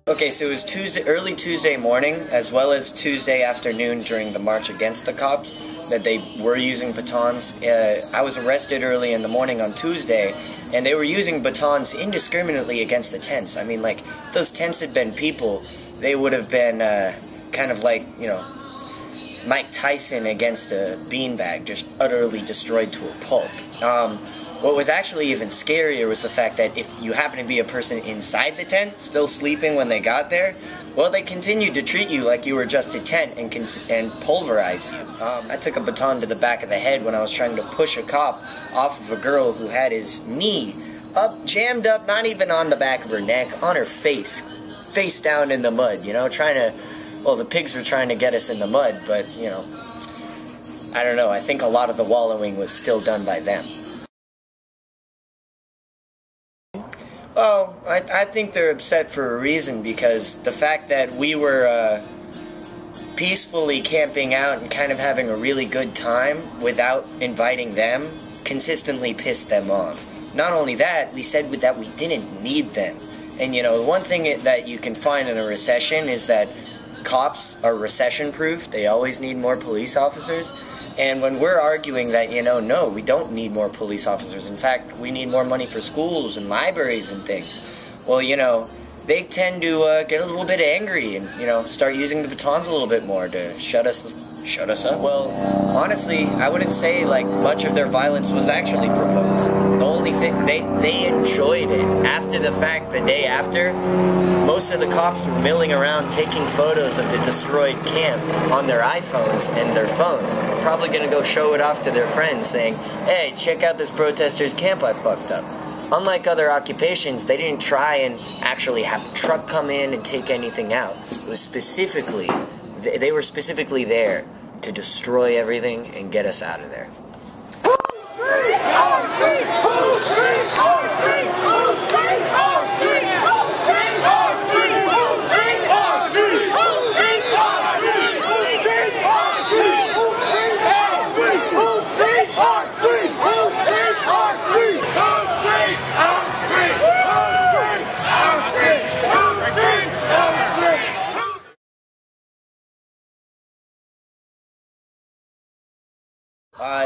Okay, so it was early Tuesday morning, as well as Tuesday afternoon during the march against the cops, that they were using batons. I was arrested early in the morning on Tuesday, and they were using batons indiscriminately against the tents. I mean, like, if those tents had been people, they would have been kind of like, you know, Mike Tyson against a beanbag, just utterly destroyed to a pulp. What was actually even scarier was the fact that if you happen to be a person inside the tent, still sleeping when they got there, well, they continued to treat you like you were just a tent and pulverize you. I took a baton to the back of the head when I was trying to push a cop off of a girl who had his knee jammed up, not even on the back of her neck, on her face down in the mud, you know, trying to, well, the pigs were trying to get us in the mud, but, you know, I don't know, I think a lot of the wallowing was still done by them. Oh, I think they're upset for a reason, because the fact that we were peacefully camping out and kind of having a really good time without inviting them consistently pissed them off. Not only that, we said that we didn't need them. And you know, one thing that you can find in a recession is that cops are recession-proof. They always need more police officers. And when we're arguing that, you know, no, we don't need more police officers. In fact, we need more money for schools and libraries and things. Well, you know, they tend to get a little bit angry and, you know, start using the batons a little bit more to shut us up. Well, honestly, I wouldn't say, like, much of their violence was actually provoked. The only thing, they enjoyed it. After the fact, the day after, most of the cops were milling around taking photos of the destroyed camp on their iPhones and their phones. Probably gonna go show it off to their friends saying, hey, check out this protester's camp I fucked up. Unlike other occupations, they didn't try and actually have a truck come in and take anything out. It was specifically, they were specifically there to destroy everything and get us out of there.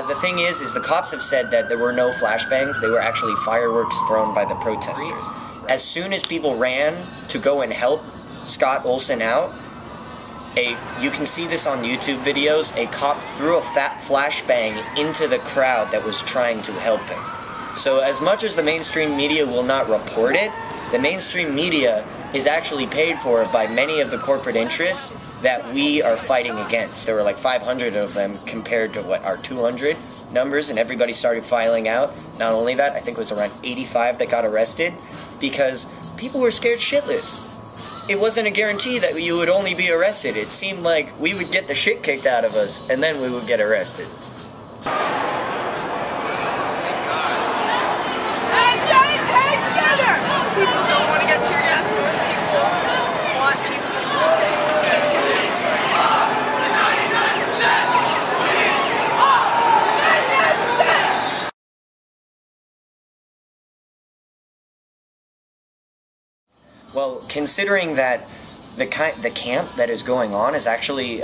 The thing is the cops have said that there were no flashbangs. They were actually fireworks thrown by the protesters. As soon as people ran to go and help Scott Olsen out, you can see this on YouTube videos, a cop threw a fat flashbang into the crowd that was trying to help him. So as much as the mainstream media will not report it, the mainstream media is actually paid for by many of the corporate interests that we are fighting against. There were like 500 of them compared to what, our 200 numbers, and everybody started filing out. Not only that, I think it was around 85 that got arrested because people were scared shitless. It wasn't a guarantee that you would only be arrested. It seemed like we would get the shit kicked out of us and then we would get arrested. Well, considering that the camp that is going on is actually,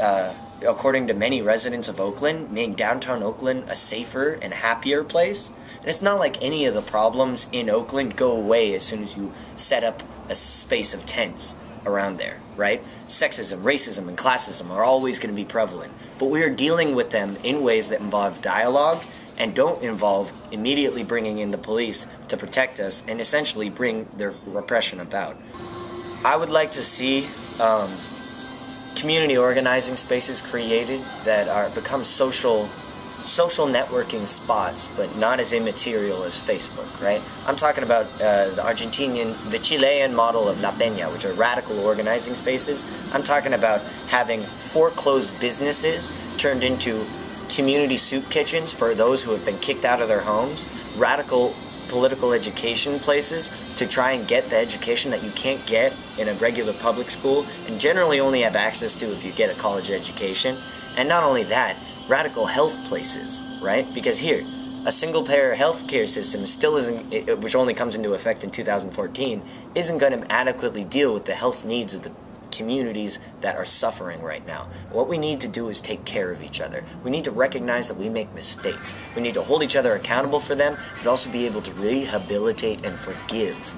according to many residents of Oakland, made downtown Oakland a safer and happier place. And it's not like any of the problems in Oakland go away as soon as you set up a space of tents around there, right? Sexism, racism, and classism are always going to be prevalent. But we are dealing with them in ways that involve dialogue and don't involve immediately bringing in the police to protect us and essentially bring their repression about. I would like to see community organizing spaces created that become social networking spots, but not as immaterial as Facebook, right? I'm talking about the Chilean model of La Peña, which are radical organizing spaces. I'm talking about having foreclosed businesses turned into community soup kitchens for those who have been kicked out of their homes, radical political education places to try and get the education that you can't get in a regular public school and generally only have access to if you get a college education. And not only that, radical health places, right? Because here, a single-payer healthcare system still isn't, which only comes into effect in 2014, isn't going to adequately deal with the health needs of the communities that are suffering right now. What we need to do is take care of each other. We need to recognize that we make mistakes. We need to hold each other accountable for them, but also be able to rehabilitate and forgive.